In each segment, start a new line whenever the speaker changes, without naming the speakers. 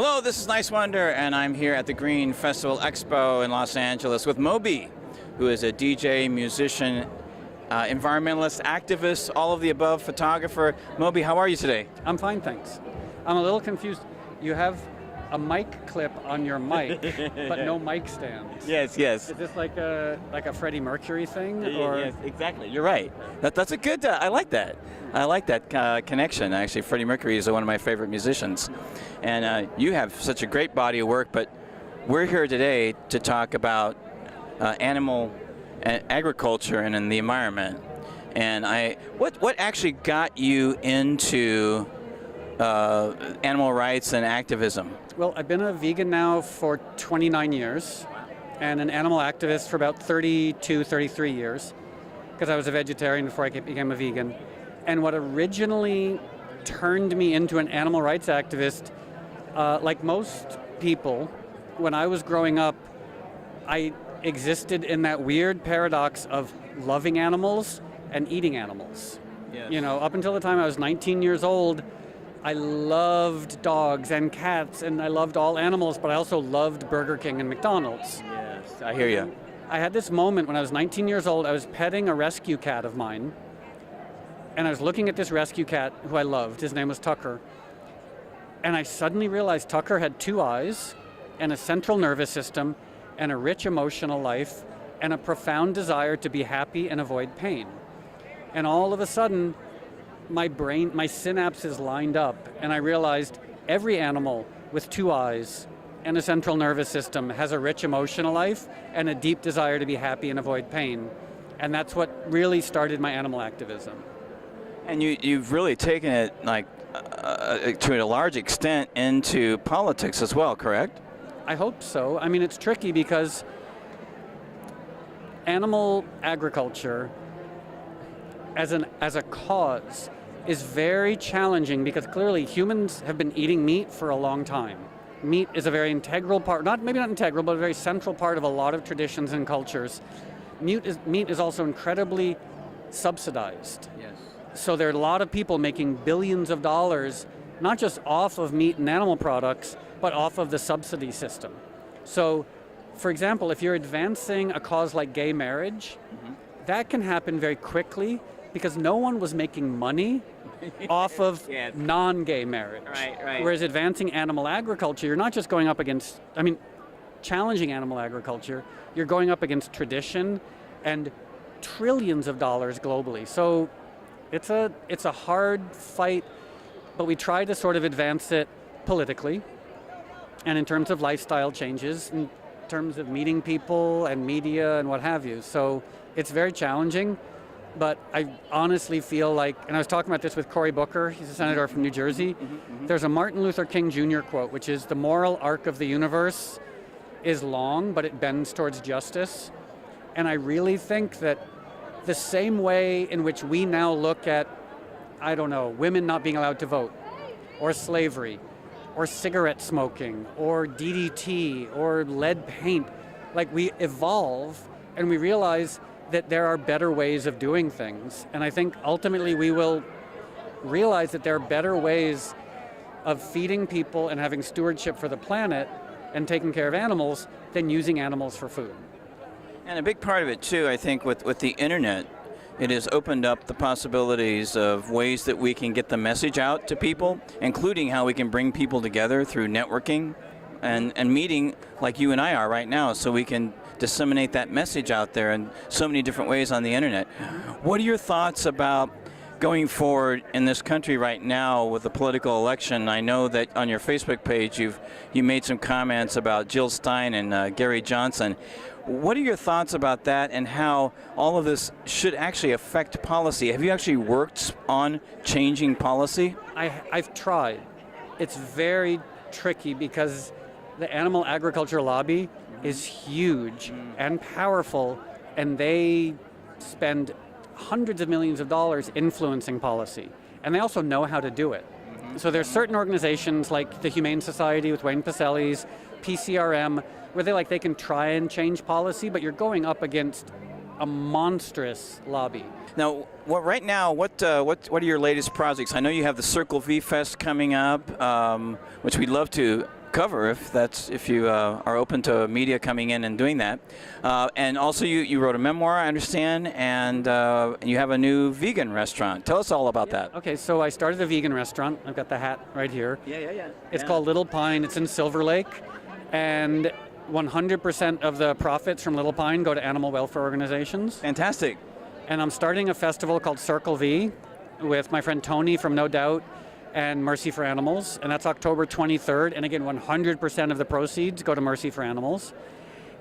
Hello, this is Niswander, and I'm here at the Green Festival Expo in Los Angeles with Moby, who is a DJ, musician, environmentalist, activist, all of the above, photographer. Moby, how are you today?
I'm fine, thanks. I'm a little confused. You have a mic clip on your mic, but no mic stands.
Yes, yes.
Is this like a Freddie Mercury thing? Or?
Yes, exactly. You're right. That's a good. I like that. I like that connection. Actually, Freddie Mercury is one of my favorite musicians, and you have such a great body of work. But we're here today to talk about animal agriculture and the environment. And what actually got you into animal rights and activism?
Well, I've been a vegan now for 29 years and an animal activist for about 32, 33 years because I was a vegetarian before I became a vegan. And what originally turned me into an animal rights activist, like most people, when I was growing up, I existed in that weird paradox of loving animals and eating animals.
Yes.
You know, up until the time I was 19 years old, I loved dogs and cats, and I loved all animals, but I also loved Burger King and McDonald's.
Yes, I hear you.
I had this moment when I was 19 years old. I was petting a rescue cat of mine, and I was looking at this rescue cat who I loved. His name was Tucker. And I suddenly realized Tucker had 2 eyes and a central nervous system and a rich emotional life and a profound desire to be happy and avoid pain. And all of a sudden, my brain, my synapses lined up, and I realized every animal with 2 eyes and a central nervous system has a rich emotional life and a deep desire to be happy and avoid pain. And that's what really started my animal activism.
And you've really taken it, like, to a large extent into politics as well, correct?
I hope so. I mean, it's tricky because animal agriculture as a cause is very challenging because clearly humans have been eating meat for a long time. Meat is a very integral part, maybe not integral, but a very central part of a lot of traditions and cultures. Meat is also incredibly subsidized.
Yes.
So there are a lot of people making billions of dollars, not just off of meat and animal products, but off of the subsidy system. So, for example, if you're advancing a cause like gay marriage, that can happen very quickly because no one was making money off of
Yes.
non-gay marriage.
Right.
Whereas advancing animal agriculture, you're not just going up against, challenging animal agriculture, you're going up against tradition and trillions of dollars globally. So it's a hard fight, but we try to sort of advance it politically and in terms of lifestyle changes, in terms of meeting people and media and what have you. So it's very challenging, but I honestly feel like, and I was talking about this with Cory Booker, he's a senator from New Jersey, there's a Martin Luther King Jr. quote, which is, "The moral arc of the universe is long, but it bends towards justice." And I really think that the same way in which we now look at, women not being allowed to vote, or slavery, or cigarette smoking, or DDT, or lead paint, like we evolve and we realize that there are better ways of doing things. And I think ultimately we will realize that there are better ways of feeding people and having stewardship for the planet and taking care of animals than using animals for food.
And a big part of it, too, I think, with the internet, it has opened up the possibilities of ways that we can get the message out to people, including how we can bring people together through networking and meeting like you and I are right now, so we can disseminate that message out there in so many different ways on the internet. What are your thoughts about going forward in this country right now with the political election? I know that on your Facebook page you made some comments about Jill Stein and Gary Johnson. What are your thoughts about that and how all of this should actually affect policy? Have you actually worked on changing policy?
I've tried. It's very tricky because the animal agriculture lobby is huge and powerful, and they spend hundreds of millions of dollars influencing policy. And they also know how to do it. So there's certain organizations like the Humane Society with Wayne Pacelles, PCRM, where they can try and change policy, but you're going up against a monstrous lobby.
Now, right now, what are your latest projects? I know you have the Circle V Fest coming up, which we'd love to cover if you are open to media coming in and doing that. And also you wrote a memoir, I understand, and you have a new vegan restaurant. Tell us all about that.
Okay, so I started a vegan restaurant. I've got the hat right here.
Yeah.
It's called Little Pine. It's in Silver Lake, and 100% of the profits from Little Pine go to animal welfare organizations.
Fantastic.
And I'm starting a festival called Circle V with my friend Tony from No Doubt and Mercy for Animals, and that's October 23rd. And again, 100% of the proceeds go to Mercy for Animals.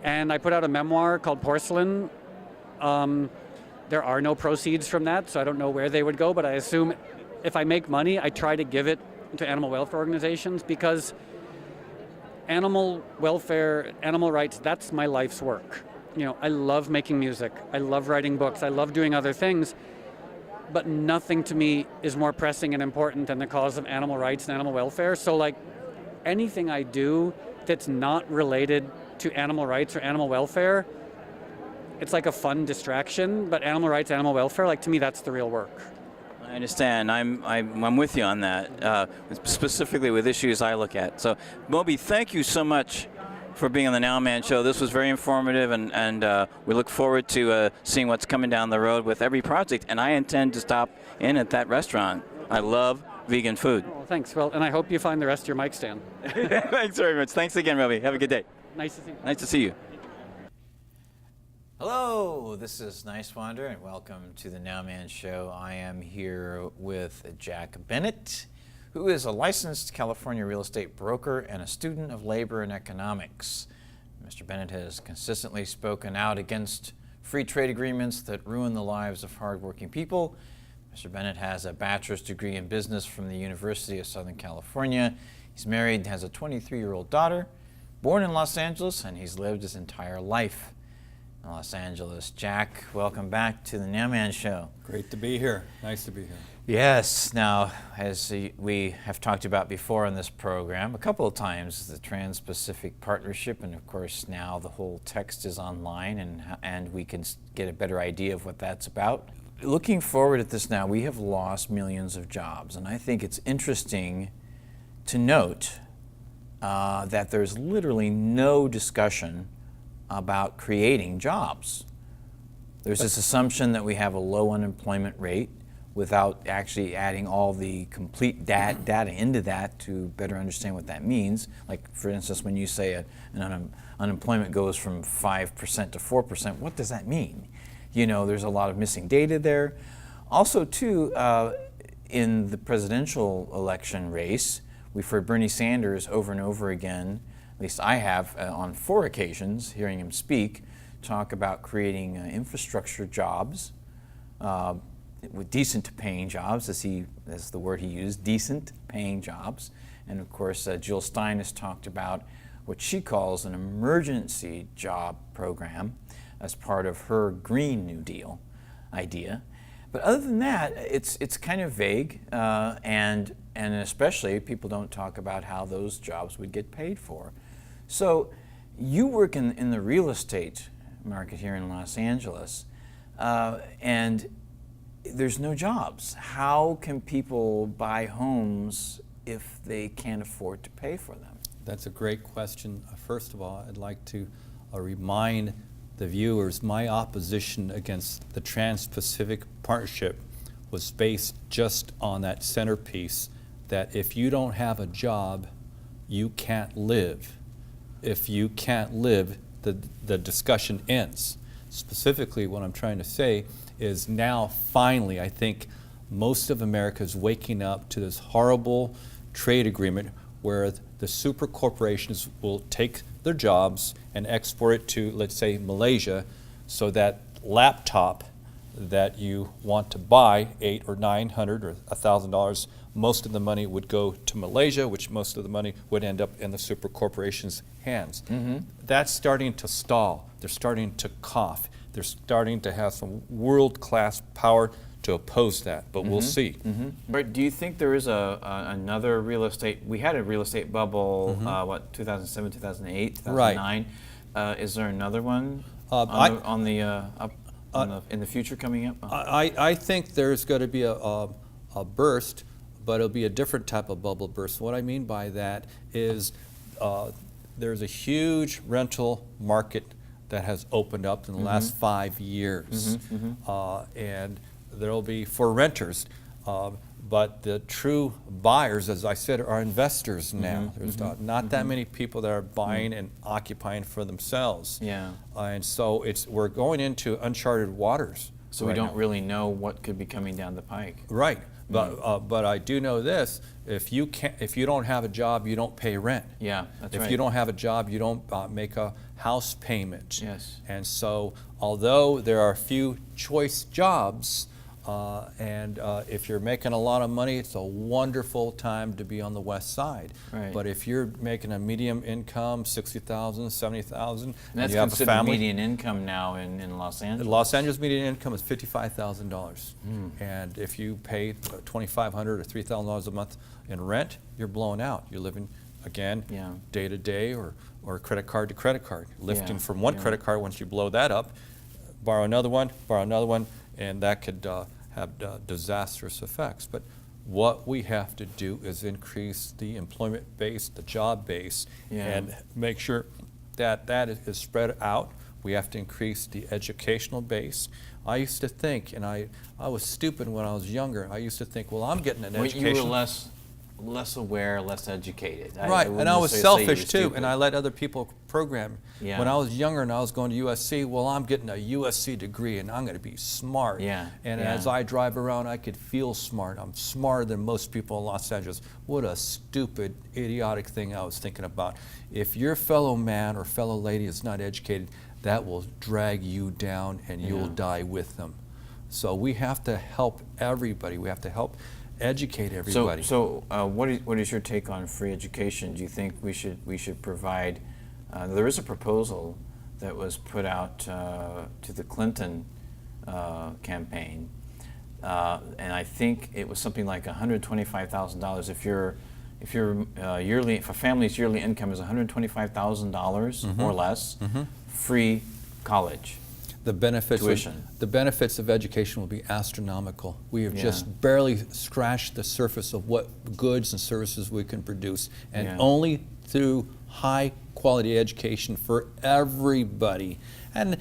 And I put out a memoir called Porcelain. There are no proceeds from that, so I don't know where they would go, but I assume if I make money, I try to give it to animal welfare organizations, because animal welfare, animal rights, that's my life's work. You know, I love making music, I love writing books, I love doing other things, but nothing to me is more pressing and important than the cause of animal rights and animal welfare. So like anything I do that's not related to animal rights or animal welfare, it's like a fun distraction, but animal rights, animal welfare, like to me, that's the real work.
I understand. I'm with you on that, specifically with issues I look at. So, Moby, thank you so much for being on the Nowman Show. This was very informative, and we look forward to seeing what's coming down the road with every project. And I intend to stop in at that restaurant. I love vegan food.
Oh, thanks. Well, and I hope you find the rest of your mic stand.
Thanks very much. Thanks again, Moby. Have a good day.
Nice to see you.
Nice to see you.
Hello, this is Niswander, and welcome to the Nowman Show. I am here with Jack Bennett, who is a licensed California real estate broker and a student of labor and economics. Mr. Bennett has consistently spoken out against free trade agreements that ruin the lives of hardworking people. Mr. Bennett has a bachelor's degree in business from the University of Southern California. He's married and has a 23-year-old daughter, born in Los Angeles, and he's lived his entire life in Los Angeles. Jack, welcome back to the Nowman Show.
Great to be here. Nice to be here.
Yes. Now, as we have talked about before on this program a couple of times, the Trans-Pacific Partnership, and of course now the whole text is online, and we can get a better idea of what that's about. Looking forward at this now, we have lost millions of jobs, and I think it's interesting to note that there's literally no discussion about creating jobs. There's this assumption that we have a low unemployment rate without actually adding all the complete data into that to better understand what that means. Like, for instance, when you say unemployment goes from 5% to 4%, what does that mean? You know, there's a lot of missing data there. Also, too, in the presidential election race, we've heard Bernie Sanders over and over again, at least I have on 4 occasions, hearing him speak, talk about creating infrastructure jobs, with decent paying jobs, as the word he used, decent paying jobs. And of course, Jill Stein has talked about what she calls an emergency job program as part of her Green New Deal idea. But other than that, it's kind of vague, and especially people don't talk about how those jobs would get paid for. So you work in the real estate market here in Los Angeles, and there's no jobs. How can people buy homes if they can't afford to pay for them?
That's a great question. First of all, I'd like to remind the viewers my opposition against the Trans-Pacific Partnership was based just on that centerpiece that if you don't have a job, you can't live. If you can't live, the discussion ends. Specifically, what I'm trying to say is now finally I think most of America is waking up to this horrible trade agreement where the super corporations will take their jobs and export it to, let's say, Malaysia, so that laptop that you want to buy, $800 or $900 or $1,000, most of the money would go to Malaysia, which most of the money would end up in the super corporations' hands. Mm-hmm. That's starting to stall. They're starting to cough. They're starting to have some world-class power to oppose that, but we'll see.
Mm-hmm. But do you think there is another real estate? We had a real estate bubble, 2007, 2008, 2009. Right. Is there another one in the future coming up?
I think there's going to be a burst, but it'll be a different type of bubble burst. What I mean by that is there's a huge rental market that has opened up in the last 5 years. And there'll be for renters. But the true buyers, as I said, are investors now. There's not that many people that are buying and occupying for themselves.
Yeah.
And so we're going into uncharted waters.
So we don't really know what could be coming down the pike.
Right. But I do know this: if you don't have a job, you don't pay rent.
Yeah, that's right.
If you don't have a job, you don't make a house payment.
Yes.
And so, although there are a few choice jobs, and if you're making a lot of money, it's a wonderful time to be on the west side.
Right.
But if you're making a medium income, $60,000, $70,000, and
that's
you have a
considered
family,
median income now in Los Angeles.
Los Angeles median income is $55,000, and if you pay $2,500 or $3,000 a month in rent, you're blowing out. You're living again day to day or credit card to credit card, lifting from one credit card. Once you blow that up, borrow another one, and that could have disastrous effects. But what we have to do is increase the employment base, the job base, and make sure that that is spread out. We have to increase the educational base. I used to think, and I was stupid when I was younger, I used to think, well, I'm getting an education.
You were less aware, less educated.
Right, and I was selfish too, and I let other people program.
Yeah.
When I was younger and I was going to USC, well, I'm getting a USC degree and I'm going to be smart. And as I drive around, I could feel smart. I'm smarter than most people in Los Angeles. What a stupid, idiotic thing I was thinking about. If your fellow man or fellow lady is not educated, that will drag you down and you'll die with them. So we have to help everybody. We have to help educate everybody.
So what is your take on free education? Do you think we should provide? There is a proposal that was put out to the Clinton campaign, and I think it was something like $125,000 if a family's yearly income is $125,000 or less, free college.
The benefits of education will be astronomical. We have just barely scratched the surface of what goods and services we can produce, and only through high quality education for everybody, and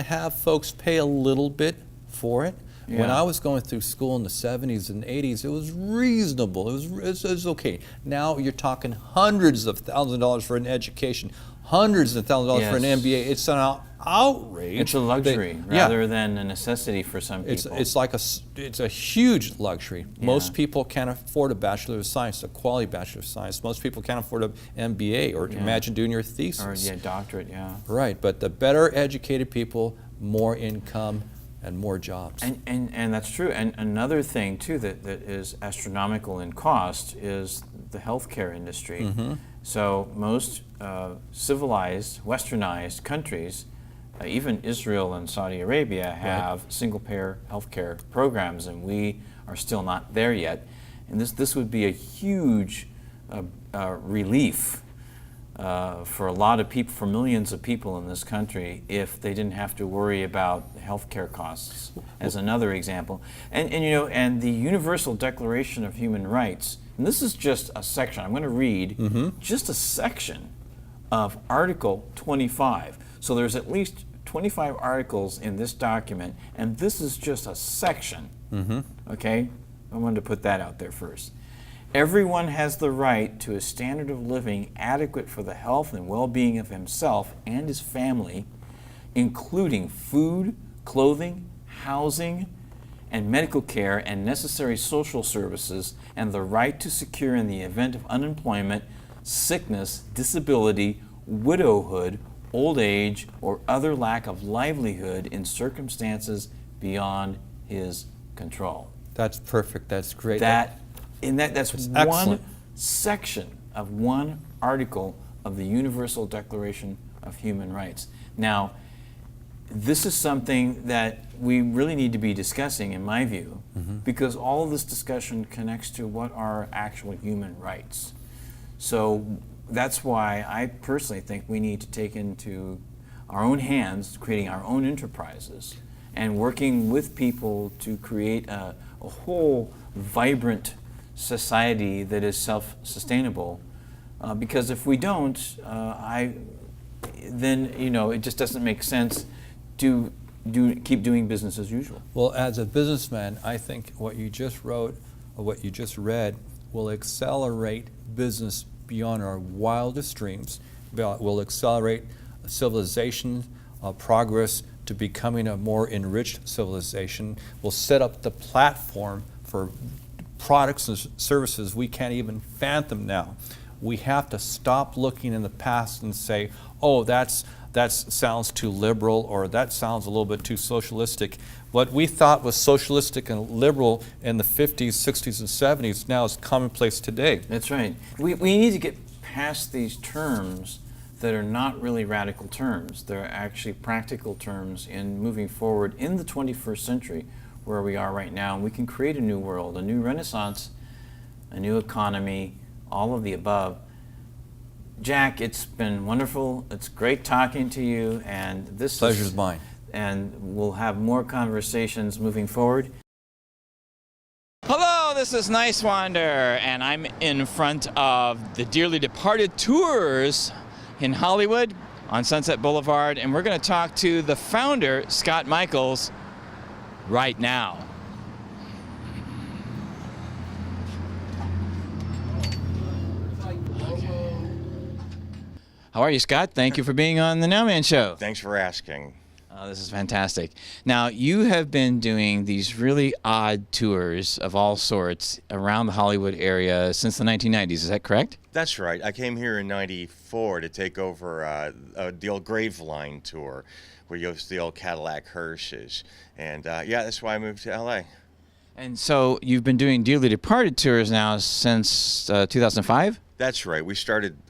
have folks pay a little bit for it. When I was going through school in the 70s and 80s, it was reasonable. It was okay. Now you're talking hundreds of thousands of dollars for an education, hundreds of thousands of dollars for an MBA. It's an outrage.
It's a luxury rather than a necessity for some people.
It's a huge luxury. Most people can't afford a Bachelor of Science, a quality Bachelor of Science. Most people can't afford an MBA, or imagine doing your thesis.
Or doctorate,
Right, but the better educated people, more income and more jobs.
And that's true. And another thing too that is astronomical in cost is the healthcare industry. So most civilized, westernized countries, even Israel and Saudi Arabia, have single-payer healthcare programs, and we are still not there yet. And this would be a huge relief for a lot of people, for millions of people in this country, if they didn't have to worry about healthcare costs, as another example. And the Universal Declaration of Human Rights, and this is just a section. I'm going to read just a section of Article 25. So there's at least 25 articles in this document, and this is just a section. Okay? I wanted to put that out there first. Everyone has the right to a standard of living adequate for the health and well-being of himself and his family, including food, clothing, housing, and medical care and necessary social services, and the right to secure in the event of unemployment, sickness, disability, widowhood, old age, or other lack of livelihood in circumstances beyond his control.
That's perfect. That's great.
That's one
excellent.
section of one article of the Universal Declaration of Human Rights. Now, this is something that we really need to be discussing, in my view, because all of this discussion connects to what are actual human rights. So that's why I personally think we need to take into our own hands, creating our own enterprises and working with people to create a whole vibrant society that is self-sustainable Because if we don't, then it just doesn't make sense to keep doing business as usual.
Well, as a businessman, I think what you just wrote or what you just read will accelerate business beyond our wildest dreams. Will accelerate civilization progress to becoming a more enriched civilization. Will set up the platform for products and services we can't even fathom now. We have to stop looking in the past and say, oh, that sounds too liberal, or that sounds a little bit too socialistic. What we thought was socialistic and liberal in the 50s, 60s, and 70s now is commonplace today.
That's right. We need to get past these terms that are not really radical terms. They're actually practical terms in moving forward in the 21st century where we are right now. And we can create a new world, a new renaissance, a new economy, all of the above. Jack, it's been wonderful. It's great talking to you, and this
Pleasure's mine.
And we'll have more conversations moving forward.
Hello, this is Niswander, and I'm in front of the Dearly Departed tours in Hollywood on Sunset Boulevard, and we're going to talk to the founder, Scott Michaels, right now. How are you, Scott? Thank you for being on the Nowman Show.
Thanks for asking.
Oh, this is fantastic. Now, you have been doing these really odd tours of all sorts around the Hollywood area since the 1990s. Is that correct?
That's right. I came here in '94 to take over the old Graveline tour, where you go to the old Cadillac hearses. And yeah, that's why I moved to LA.
And so you've been doing Dearly Departed tours now since 2005?
That's right. I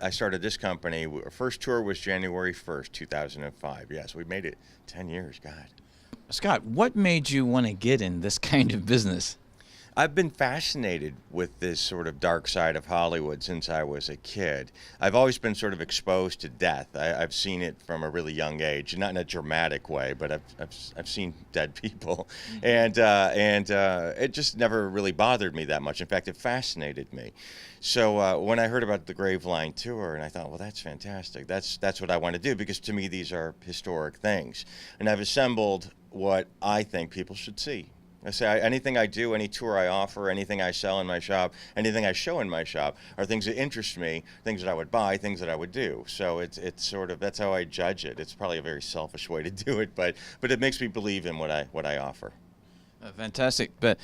started this company. Our first tour was January 1st, 2005. Yes, we made it 10 years, God.
Scott, what made you want to get in this kind of business?
I've been fascinated with this sort of dark side of Hollywood since I was a kid. I've always been sort of exposed to death. I've seen it from a really young age, not in a dramatic way, but I've seen dead people, and it just never really bothered me that much. In fact, it fascinated me. So when I heard about the Graveline tour, and I thought, well, that's fantastic. That's what I want to do, because to me these are historic things, and I've assembled what I think people should see. I say anything I do, any tour I offer, anything I sell in my shop, anything I show in my shop are things that interest me, things that I would buy, things that I would do. So it's sort of, that's how I judge it. It's probably a very selfish way to do it, but it makes me believe in what I offer.
Fantastic. But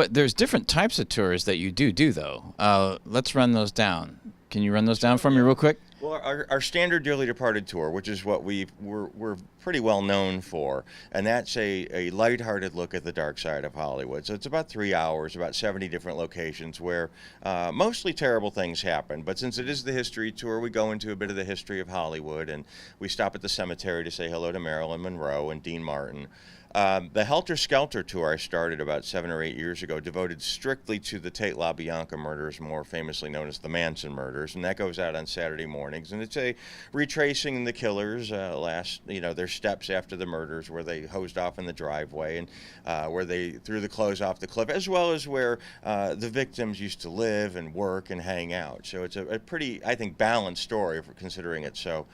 there's different types of tours that you do though. Let's run those down. Can you run those down for me real quick?
Well, our standard Dearly Departed tour, which is what we're pretty well known for, and that's a lighthearted look at the dark side of Hollywood. So it's about 3 hours, about 70 different locations where mostly terrible things happen. But since it is the history tour, we go into a bit of the history of Hollywood, and we stop at the cemetery to say hello to Marilyn Monroe and Dean Martin. The Helter Skelter tour I started about 7 or 8 years ago, devoted strictly to the Tate LaBianca murders, more famously known as the Manson murders, and that goes out on Saturday mornings. And it's a retracing the killers' their steps after the murders, where they hosed off in the driveway and where they threw the clothes off the cliff, as well as where the victims used to live and work and hang out. So it's a pretty, I think, balanced story for considering it so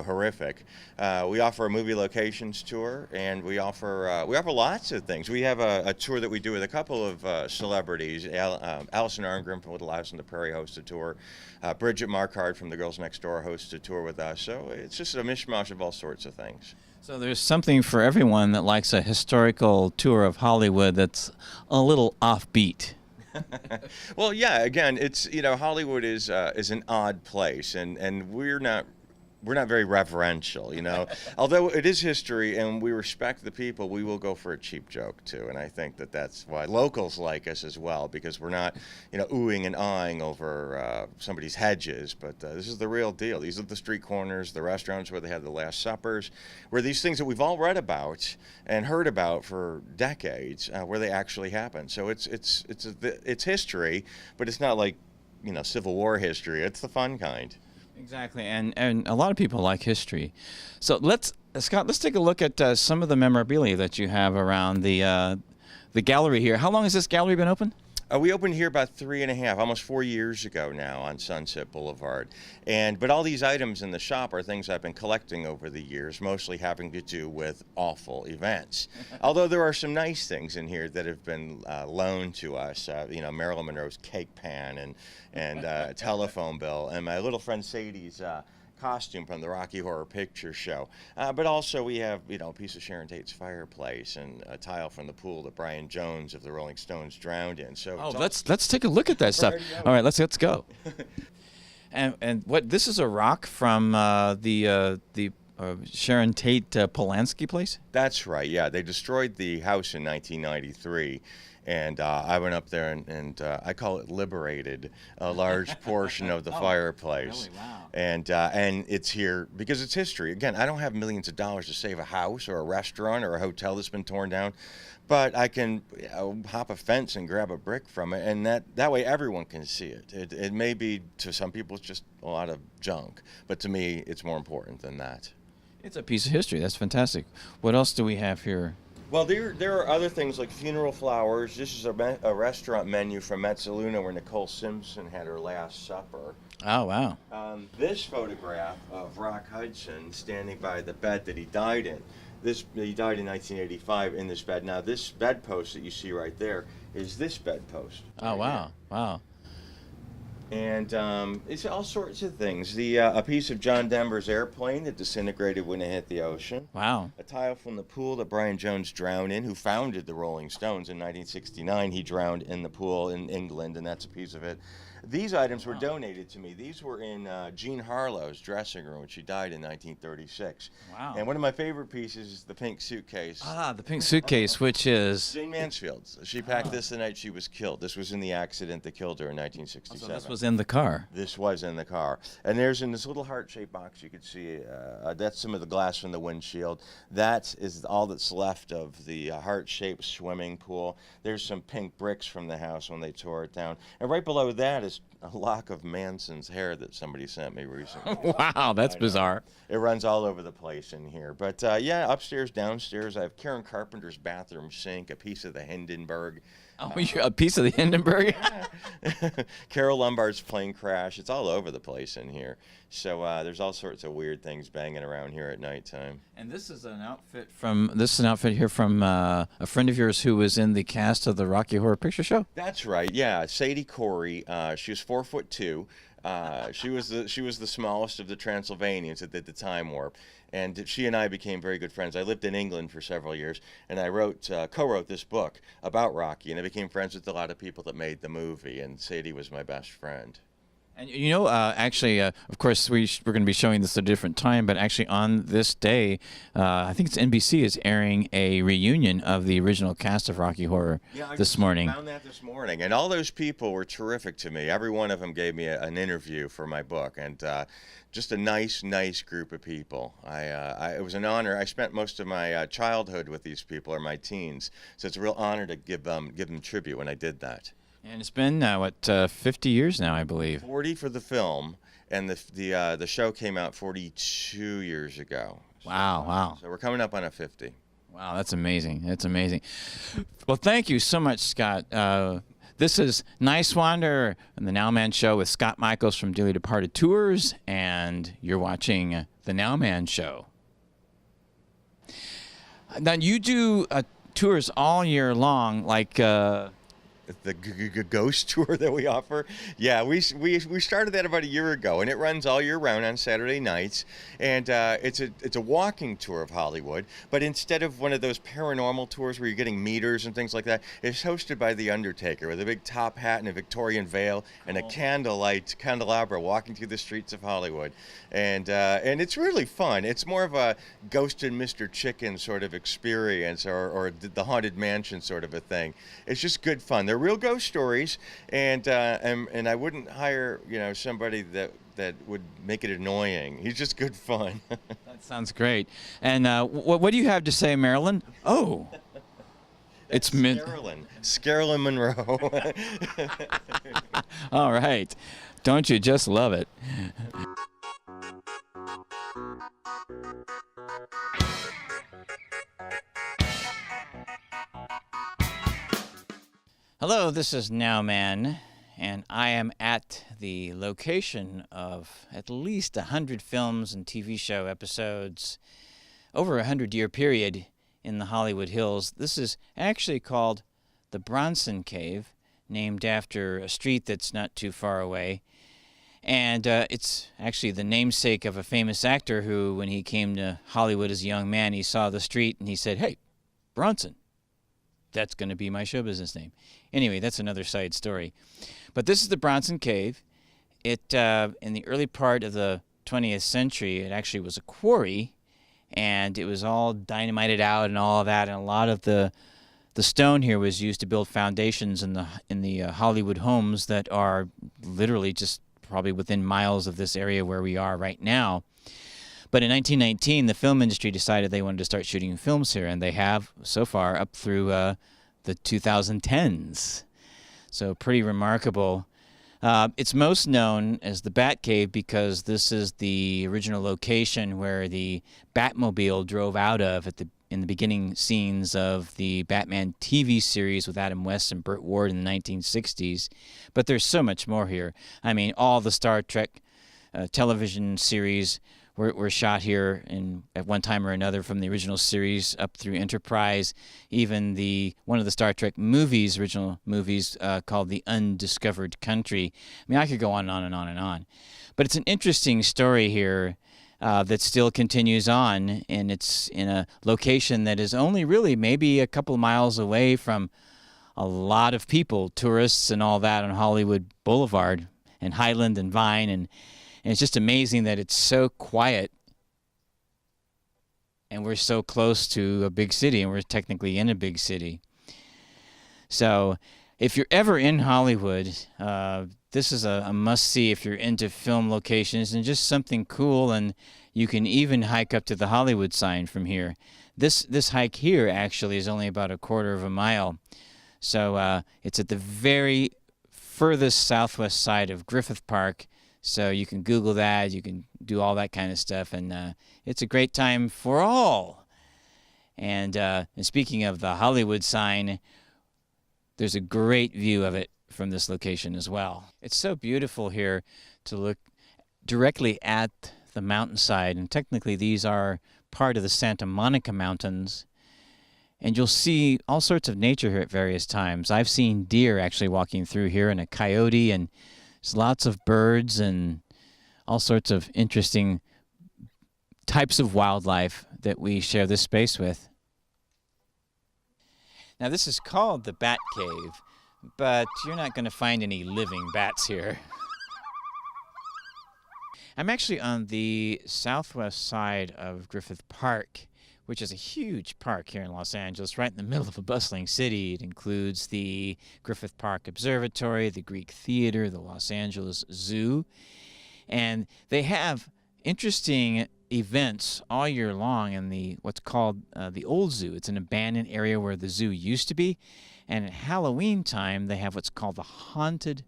horrific. We offer a movie locations tour, and we offer lots of things. We have a tour that we do with a couple of celebrities. Allison Arngrim from Little House on the Prairie hosts a tour. Bridget Marquardt from The Girls Next Door hosts a tour with us. So it's just a mishmash of all sorts of things.
So there's something for everyone that likes a historical tour of Hollywood that's a little offbeat.
Well, yeah. Again, it's Hollywood is an odd place, and we're not very reverential, Although it is history and we respect the people, we will go for a cheap joke too. And I think that's why locals like us as well, because we're not, oohing and ahhing over somebody's hedges. But this is the real deal. These are the street corners, the restaurants where they had the Last Suppers, where these things that we've all read about and heard about for decades, where they actually happen. So it's history, but it's not like Civil War history. It's the fun kind.
Exactly, and a lot of people like history. So Scott, let's take a look at some of the memorabilia that you have around the gallery here. How long has this gallery been open?
We opened here about 3.5, almost 4 years ago now on Sunset Boulevard. But all these items in the shop are things I've been collecting over the years, mostly having to do with awful events. Although there are some nice things in here that have been loaned to us. Marilyn Monroe's cake pan and a telephone bill, and my little friend Sadie's costume from the Rocky Horror Picture Show. But also we have, a piece of Sharon Tate's fireplace and a tile from the pool that Brian Jones of the Rolling Stones drowned in. So
let's take a look at that stuff. All right, let's go. and what, this is a rock from the Sharon Tate Polanski place?
That's right, yeah. They destroyed the house in 1993. And I went up there and I call it liberated a large portion of the fireplace.
Really? Wow.
And it's here because it's history. Again, I don't have millions of dollars to save a house or a restaurant or a hotel that's been torn down, but I can hop a fence and grab a brick from it, and that way everyone can see it. It may be, to some people, it's just a lot of junk, but to me, it's more important than that.
It's a piece of history. That's fantastic. What else do we have here?
Well, there are other things like funeral flowers. This is a restaurant menu from Mezzaluna where Nicole Simpson had her last supper.
Oh, wow.
This photograph of Rock Hudson standing by the bed that he died in. He died in 1985 in this bed. Now, this bedpost that you see right there is this bedpost.
Oh, wow. Wow.
And it's all sorts of things. A piece of John Denver's airplane that disintegrated when it hit the ocean.
Wow.
A tile from the pool that Brian Jones drowned in, who founded the Rolling Stones in 1969. He drowned in the pool in England, and that's a piece of it. These items were donated to me. These were in Jean Harlow's dressing room when she died in 1936.
Wow.
And one of my favorite pieces is the pink suitcase.
Ah, the pink suitcase, which is...
Jayne Mansfield. She packed this the night she was killed. This was in the accident that killed her in 1967.
So this was in the car.
This was in the car. And there's in this little heart-shaped box you can see, that's some of the glass from the windshield. That is all that's left of the heart-shaped swimming pool. There's some pink bricks from the house when they tore it down. And right below that is a lock of Manson's hair that somebody sent me recently.
Wow, that's bizarre.
It runs all over the place in here. But yeah, upstairs, downstairs, I have Karen Carpenter's bathroom sink, a piece of the Hindenburg.
Oh, a piece of the Hindenburg?
Carol Lombard's plane crash. It's all over the place in here. So there's all sorts of weird things banging around here at nighttime.
And this is an outfit here from a friend of yours who was in the cast of the Rocky Horror Picture Show?
That's right. Yeah, Sadie Corre. She was 4'2". She was the smallest of the Transylvanians that did the time warp, and she and I became very good friends. I lived in England for several years, and I co-wrote this book about Rocky, and I became friends with a lot of people that made the movie, and Sadie was my best friend.
And actually, of course, we're going to be showing this at a different time, but actually on this day, I think it's NBC is airing a reunion of the original cast of Rocky Horror this morning.
I found that this morning, and all those people were terrific to me. Every one of them gave me an interview for my book, and just a nice group of people. It was an honor. I spent most of my childhood with these people, or my teens, so it's a real honor to give them tribute when I did that.
And it's been, 50 years now, I believe.
40 for the film, and the show came out 42 years ago.
Wow.
So we're coming up on a 50.
Wow, that's amazing. That's amazing. Well, thank you so much, Scott. This is Niswander and the Nowman Show with Scott Michaels from Dearly Departed Tours, and you're watching the Nowman Show. Now, you do tours all year long, like...
The ghost tour that we offer. Yeah, we started that about a year ago, and it runs all year round on Saturday nights. And it's a walking tour of Hollywood, but instead of one of those paranormal tours where you're getting meters and things like that, it's hosted by The Undertaker with a big top hat and a Victorian veil and a candelabra walking through the streets of Hollywood. And it's really fun. It's more of a Ghost and Mr. Chicken sort of experience, or the Haunted Mansion sort of a thing. It's just good fun. They're real ghost stories, and I wouldn't hire somebody that would make it annoying. He's just good fun.
That sounds great. And what do you have to say, Marilyn? Oh, it's
Marilyn Monroe.
All right, don't you just love it? Hello, this is Nowman, and I am at the location of at least 100 films and TV show episodes over a 100-year period in the Hollywood Hills. This is actually called the Bronson Cave, named after a street that's not too far away. And it's actually the namesake of a famous actor who, when he came to Hollywood as a young man, he saw the street and he said, "Hey, Bronson, that's going to be my show business name." Anyway, that's another side story. But this is the Bronson Cave. It, in the early part of the 20th century, it actually was a quarry, and it was all dynamited out and all of that, and a lot of the stone here was used to build foundations in the Hollywood homes that are literally just probably within miles of this area where we are right now. But in 1919, the film industry decided they wanted to start shooting films here, and they have so far up through the 2010s. So pretty remarkable. It's most known as the Batcave because this is the original location where the Batmobile drove out of in the beginning scenes of the Batman TV series with Adam West and Burt Ward in the 1960s. But there's so much more here. I mean, all the Star Trek television series were shot here at one time or another, from the original series up through Enterprise. Even one of the Star Trek movies, original movies, called The Undiscovered Country. I mean, I could go on and on and on and on. But it's an interesting story here that still continues on, and it's in a location that is only really maybe a couple of miles away from a lot of people, tourists and all that, on Hollywood Boulevard and Highland and Vine, and it's just amazing that it's so quiet, and we're so close to a big city, and we're technically in a big city. So if you're ever in Hollywood, this is a must-see if you're into film locations and just something cool, and you can even hike up to the Hollywood sign from here. This hike here actually is only about a quarter of a mile. So it's at the very furthest southwest side of Griffith Park. So you can Google that, you can do all that kind of stuff, and it's a great time for all. And speaking of the Hollywood sign, there's a great view of it from this location as well. It's so beautiful here to look directly at the mountainside, and technically these are part of the Santa Monica Mountains. And you'll see all sorts of nature here at various times. I've seen deer actually walking through here, and a coyote, and there's lots of birds and all sorts of interesting types of wildlife that we share this space with. Now, this is called the Batcave, but you're not going to find any living bats here. I'm actually on the southwest side of Griffith Park, which is a huge park here in Los Angeles, right in the middle of a bustling city. It includes the Griffith Park Observatory, the Greek Theater, the Los Angeles Zoo, and they have interesting events all year long in what's called the Old Zoo. It's an abandoned area where the zoo used to be, and at Halloween time they have what's called the Haunted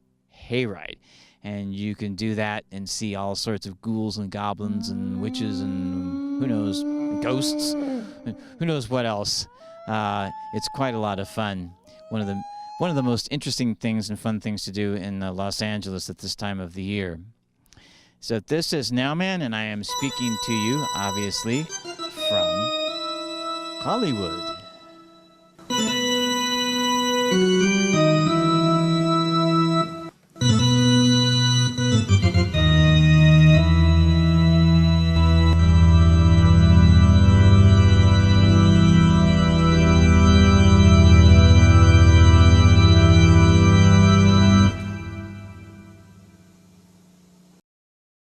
Hayride. And you can do that and see all sorts of ghouls and goblins and witches and who knows, ghosts, who knows what else. It's quite a lot of fun. One of the most interesting things and fun things to do in Los Angeles at this time of the year. So this is Nowman, and I am speaking to you, obviously, from Hollywood.